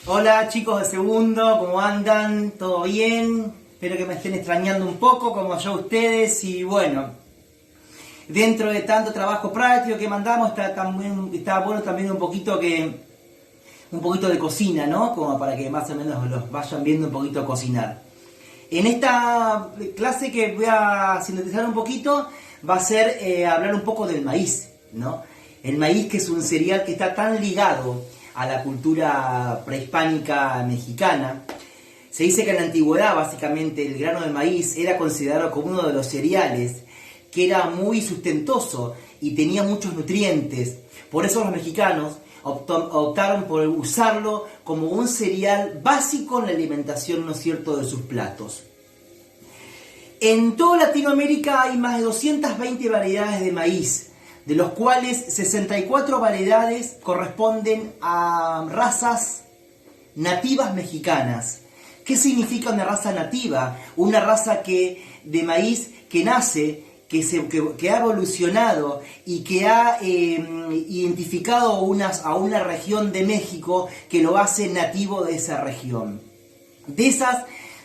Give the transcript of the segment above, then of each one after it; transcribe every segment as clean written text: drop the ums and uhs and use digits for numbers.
Hola chicos de segundo, ¿cómo andan? ¿Todo bien? Espero que me estén extrañando un poco, como yo a ustedes. Y bueno, dentro de tanto trabajo práctico que mandamos, está bueno también un poquito de cocina, ¿no? Como para que más o menos los vayan viendo un poquito cocinar. En esta clase que voy a sintetizar un poquito, va a ser hablar un poco del maíz, ¿no? El maíz, que es un cereal que está tan ligado a la cultura prehispánica mexicana. Se dice que en la antigüedad, básicamente, el grano de maíz era considerado como uno de los cereales que era muy sustentoso y tenía muchos nutrientes. Por eso los mexicanos optaron por usarlo como un cereal básico en la alimentación, ¿no es cierto?, de sus platos. En toda Latinoamérica hay más de 220 variedades de maíz, de los cuales 64 variedades corresponden a razas nativas mexicanas. ¿Qué significa una raza nativa? Una raza de maíz que nace, que ha evolucionado y que ha identificado a una región de México que lo hace nativo de esa región. De esas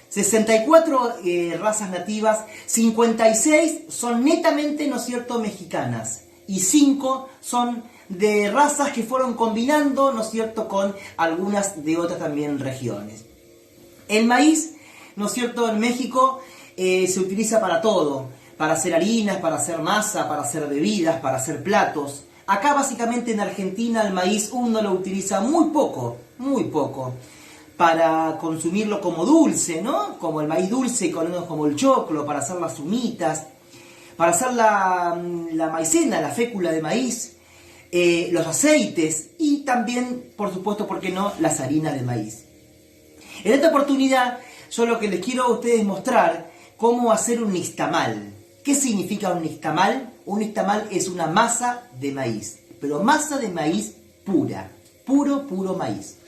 64 razas nativas, 56 son netamente, ¿no es cierto?, mexicanas. Y 5 son de razas que fueron combinando, ¿no es cierto?, con algunas de otras también regiones. El maíz, ¿no es cierto?, en México se utiliza para todo, para hacer harinas, para hacer masa, para hacer bebidas, para hacer platos. Acá básicamente en Argentina el maíz uno lo utiliza muy poco, para consumirlo como dulce, ¿no? Como el maíz dulce, como el choclo, para hacer las humitas, para hacer la maicena, la fécula de maíz, los aceites y también, por supuesto, ¿por qué no?, las harinas de maíz. En esta oportunidad, yo lo que les quiero a ustedes mostrar cómo hacer un nixtamal. ¿Qué significa un nixtamal? Un nixtamal es una masa de maíz, pero masa de maíz pura, puro maíz.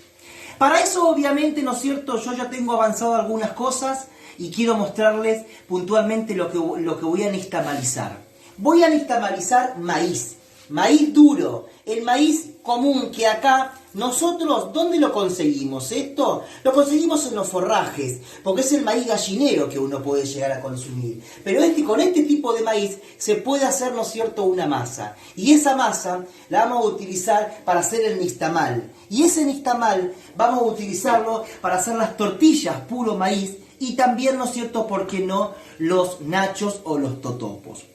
Para eso, obviamente, ¿no es cierto?, yo ya tengo avanzado algunas cosas y quiero mostrarles puntualmente lo que voy a nixtamalizar. Voy a nixtamalizar maíz duro, el maíz común que acá nosotros, ¿dónde lo conseguimos? Esto lo conseguimos en los forrajes, porque es el maíz gallinero que uno puede llegar a consumir. Pero con este tipo de maíz se puede hacer, ¿no es cierto?, una masa. Y esa masa la vamos a utilizar para hacer el nixtamal. Y ese nixtamal vamos a utilizarlo para hacer las tortillas puro maíz y también, ¿no es cierto?, ¿por qué no?, los nachos o los totopos.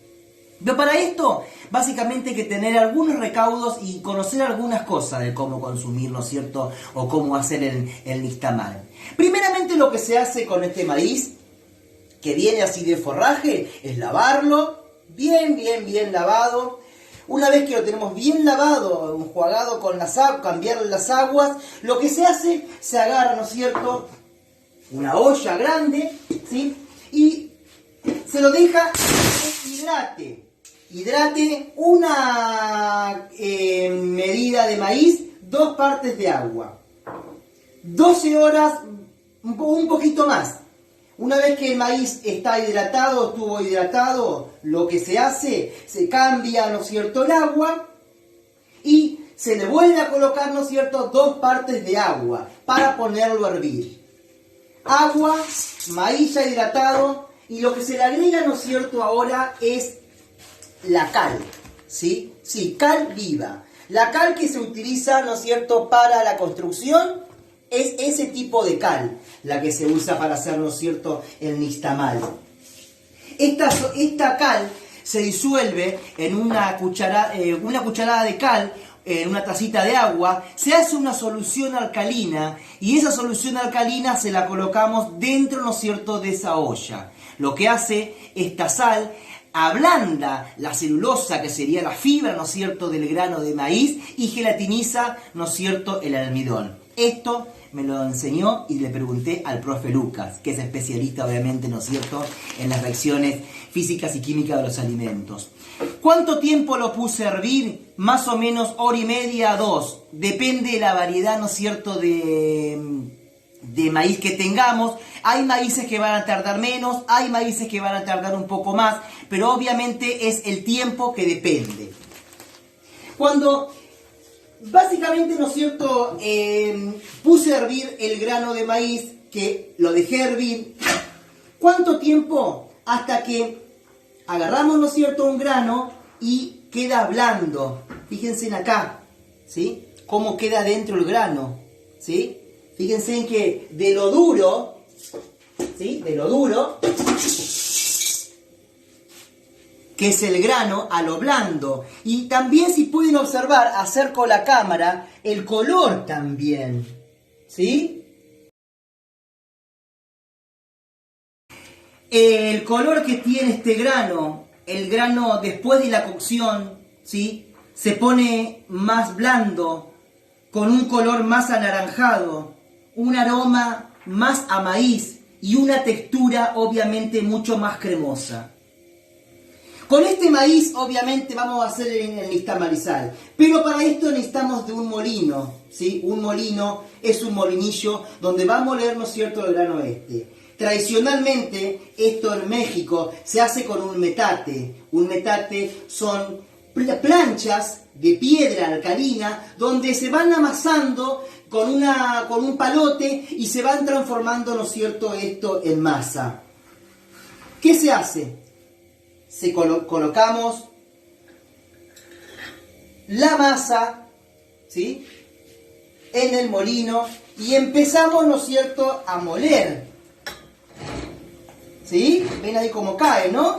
Pero para esto, básicamente hay que tener algunos recaudos y conocer algunas cosas de cómo consumir, ¿no es cierto?, o cómo hacer el nixtamal. Primeramente, lo que se hace con este maíz, que viene así de forraje, es lavarlo, bien lavado. Una vez que lo tenemos bien lavado, enjuagado con las aguas, cambiarle las aguas, lo que se hace, se agarra, ¿no es cierto?, una olla grande, ¿sí?, y se lo deja que hidrate una medida de maíz, 2 partes de agua. 12 horas, un poquito más. Una vez que el maíz está hidratado, estuvo hidratado, lo que se hace, se cambia, ¿no es cierto?, el agua y se le vuelve a colocar, ¿no es cierto?, 2 partes de agua para ponerlo a hervir. Agua, maíz ya hidratado, y lo que se le agrega, ¿no es cierto?, ahora es la cal, ¿sí? Sí, cal viva. La cal que se utiliza, ¿no es cierto?, para la construcción es ese tipo de cal, la que se usa para hacer, ¿no es cierto?, el nixtamal. Esta cal se disuelve en una cucharada de cal, en una tacita de agua, se hace una solución alcalina y esa solución alcalina se la colocamos dentro, ¿no es cierto?, de esa olla. Lo que hace esta sal, ablanda la celulosa, que sería la fibra, ¿no es cierto?, del grano de maíz, y gelatiniza, ¿no es cierto?, el almidón. Esto me lo enseñó y le pregunté al profe Lucas, que es especialista, obviamente, ¿no es cierto?, en las reacciones físicas y químicas de los alimentos. ¿Cuánto tiempo lo puse a hervir? Más o menos 1h30 a 2. Depende de la variedad, ¿no es cierto?, de maíz que tengamos. Hay maíces que van a tardar menos, hay maíces que van a tardar un poco más, pero obviamente es el tiempo que depende. Cuando básicamente, ¿no es cierto? Puse a hervir el grano de maíz, que lo dejé hervir. ¿Cuánto tiempo? Hasta que agarramos, ¿no es cierto?, un grano y queda blando. Fíjense en acá, ¿sí? Cómo queda dentro el grano, ¿sí? Fíjense en que de lo duro, ¿sí? De lo duro, que es el grano, a lo blando. Y también, si pueden observar, acerco la cámara, el color también, ¿sí? El color que tiene este grano, el grano después de la cocción, ¿sí? Se pone más blando, con un color más anaranjado, un aroma más a maíz y una textura obviamente mucho más cremosa. Con este maíz obviamente vamos a hacer el nixtamalizal, pero para esto necesitamos de un molino, ¿sí? Un molino es un molinillo donde va a moler, ¿no es cierto?, el grano este. Tradicionalmente, esto en México se hace con un metate. Un metate son planchas de piedra alcalina donde se van amasando con un palote y se van transformando, ¿no es cierto?, esto en masa. ¿Qué se hace? Colocamos la masa, ¿sí?, en el molino y empezamos, ¿no es cierto?, a moler. ¿Sí? Ven ahí cómo cae, ¿no?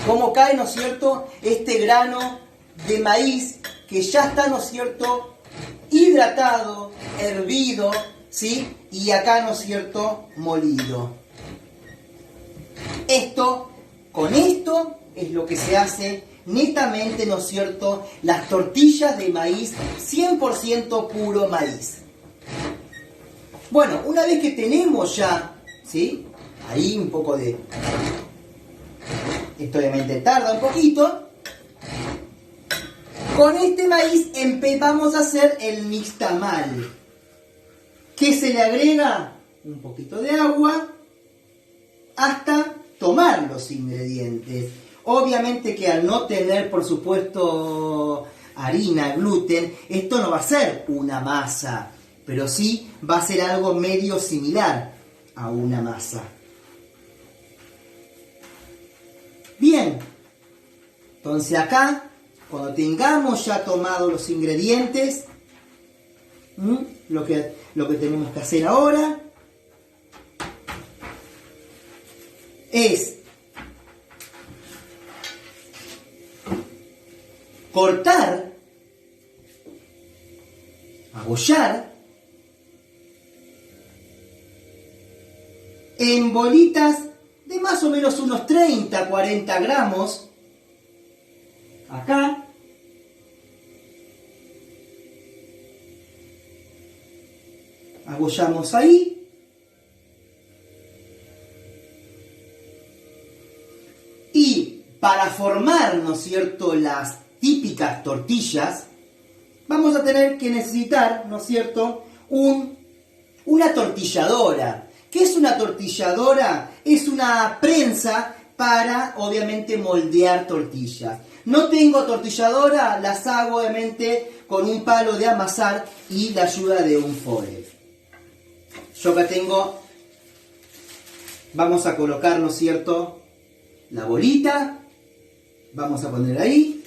Cómo cae, ¿no es cierto?, este grano de maíz que ya está, ¿no es cierto?, hidratado, hervido, ¿sí? Y acá, ¿no es cierto?, molido. Con esto es lo que se hace netamente, ¿no es cierto?, las tortillas de maíz 100% puro maíz. Bueno, una vez que tenemos ya, ¿sí?, ahí un poco de... Esto obviamente tarda un poquito. Con este maíz vamos a hacer el nixtamal. ¿Qué se le agrega? Un poquito de agua hasta tomar los ingredientes. Obviamente que al no tener, por supuesto, harina, gluten, esto no va a ser una masa, pero sí va a ser algo medio similar a una masa. Bien, entonces acá, cuando tengamos ya tomado los ingredientes, lo que tenemos que hacer ahora es cortar, agollar en bolitas de más o menos unos 30, 40 gramos. Acá. Agollamos ahí. Y para formar, ¿no es cierto?, las típicas tortillas, vamos a tener que necesitar, ¿no es cierto?, una tortilladora. ¿Qué es una tortilladora? Es una prensa para, obviamente, moldear tortillas. No tengo tortilladora, las hago, obviamente, con un palo de amasar y la ayuda de un foil. Yo acá tengo, vamos a colocar, ¿no es cierto?, la bolita. Vamos a poner ahí.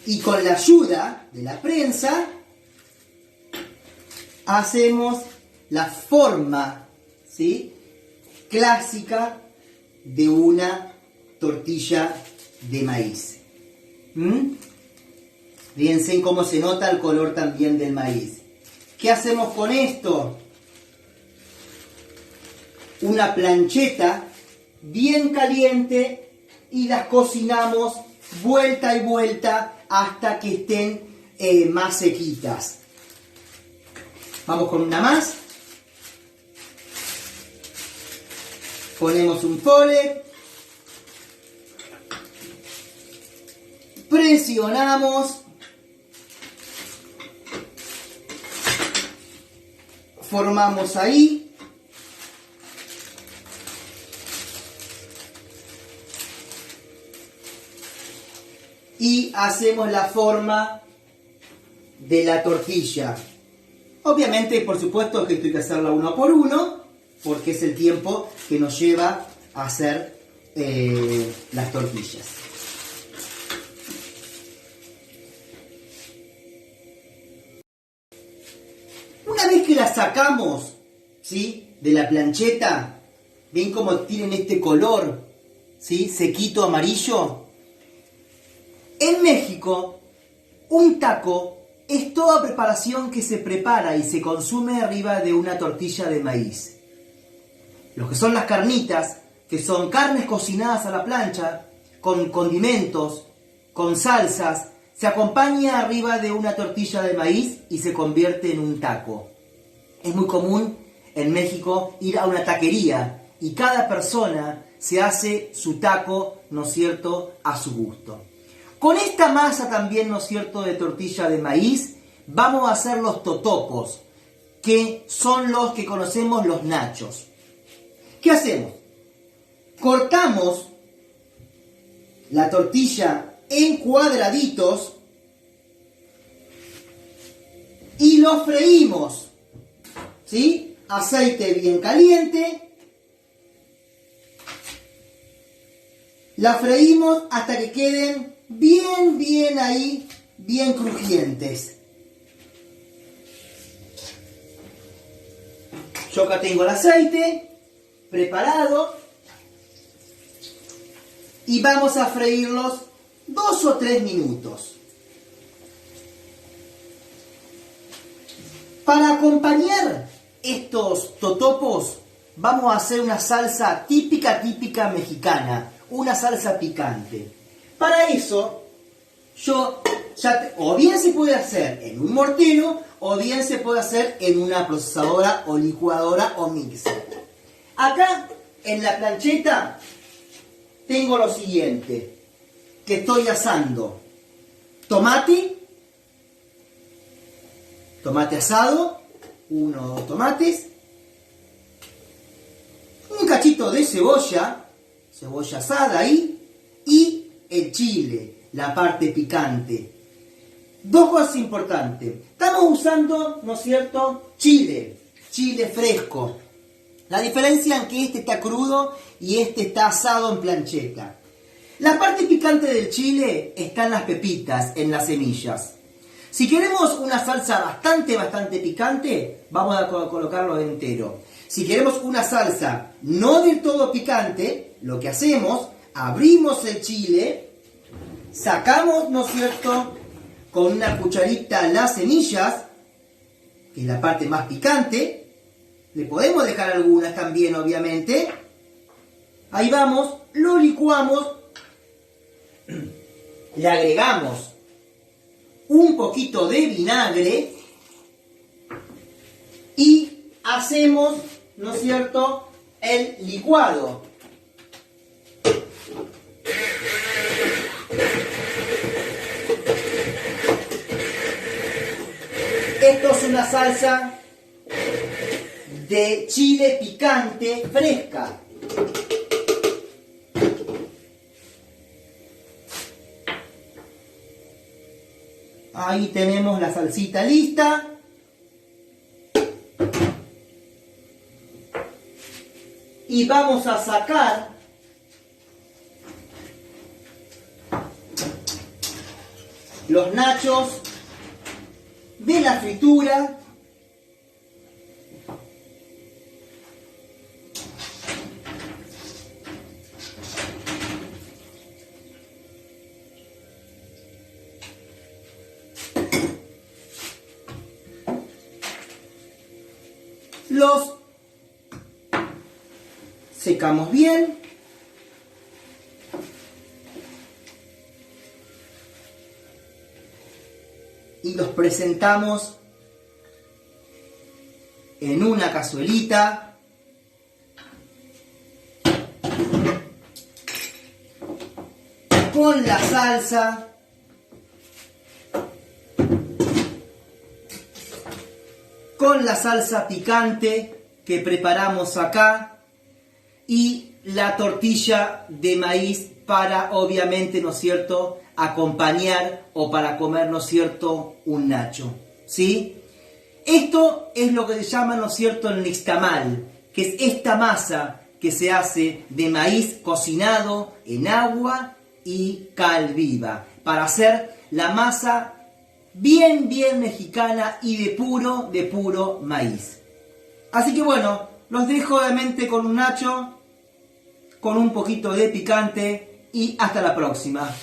Y con la ayuda de la prensa hacemos la forma, ¿sí?, clásica de una tortilla de maíz. Fíjense en cómo se nota el color también del maíz. ¿Qué hacemos con esto? Una plancheta bien caliente y las cocinamos vuelta y vuelta hasta que estén más sequitas. Vamos con una más. Ponemos un foil. Presionamos. Formamos ahí. y hacemos la forma de la tortilla. Obviamente, por supuesto que esto hay que hacerla uno por uno, porque es el tiempo que nos lleva a hacer las tortillas. Una vez que las sacamos, ¿sí?, de la plancheta, ven cómo tienen este color, ¿sí?, sequito amarillo. En México, un taco es toda preparación que se prepara y se consume arriba de una tortilla de maíz. Lo que son las carnitas, que son carnes cocinadas a la plancha, con condimentos, con salsas, se acompaña arriba de una tortilla de maíz y se convierte en un taco. Es muy común en México ir a una taquería y cada persona se hace su taco, ¿no es cierto?, a su gusto. Con esta masa también, ¿no es cierto?, de tortilla de maíz, vamos a hacer los totopos, que son los que conocemos los nachos. ¿Qué hacemos? Cortamos la tortilla en cuadraditos y lo freímos, ¿sí? Aceite bien caliente. La freímos hasta que queden bien ahí, bien crujientes. Yo acá tengo el aceite preparado y vamos a freírlos 2 o 3 minutos. Para acompañar estos totopos vamos a hacer una salsa típica mexicana, una salsa picante. Para eso, o bien se puede hacer en un mortero, o bien se puede hacer en una procesadora o licuadora o mixer. Acá, en la plancheta, tengo lo siguiente, que estoy asando tomate asado, 1 o 2 tomates, un cachito de cebolla asada ahí, y el chile, la parte picante. 2 cosas importantes. Estamos usando, ¿no es cierto?, chile fresco. La diferencia en que este está crudo y este está asado en plancheta. La parte picante del chile está en las pepitas, en las semillas. Si queremos una salsa bastante picante, vamos a colocarlo entero. Si queremos una salsa no del todo picante, lo que hacemos, abrimos el chile, sacamos, ¿no es cierto?, con una cucharita las semillas, que es la parte más picante. Le podemos dejar algunas también, obviamente. Ahí vamos, lo licuamos, le agregamos un poquito de vinagre y hacemos, ¿no es cierto?, el licuado. Esto es una salsa de chile picante fresca. Ahí tenemos la salsita lista. Y vamos a sacar los nachos de la fritura. Los secamos bien. Y los presentamos en una cazuelita. Con la salsa. Con la salsa picante que preparamos acá. Y la tortilla de maíz para, obviamente, ¿no es cierto?, acompañar o para comer, ¿no es cierto?, un nacho, ¿sí? Esto es lo que se llama, ¿no es cierto?, el nixtamal, que es esta masa que se hace de maíz cocinado en agua y cal viva, para hacer la masa bien mexicana y de puro maíz. Así que bueno, los dejo obviamente con un nacho, con un poquito de picante y hasta la próxima.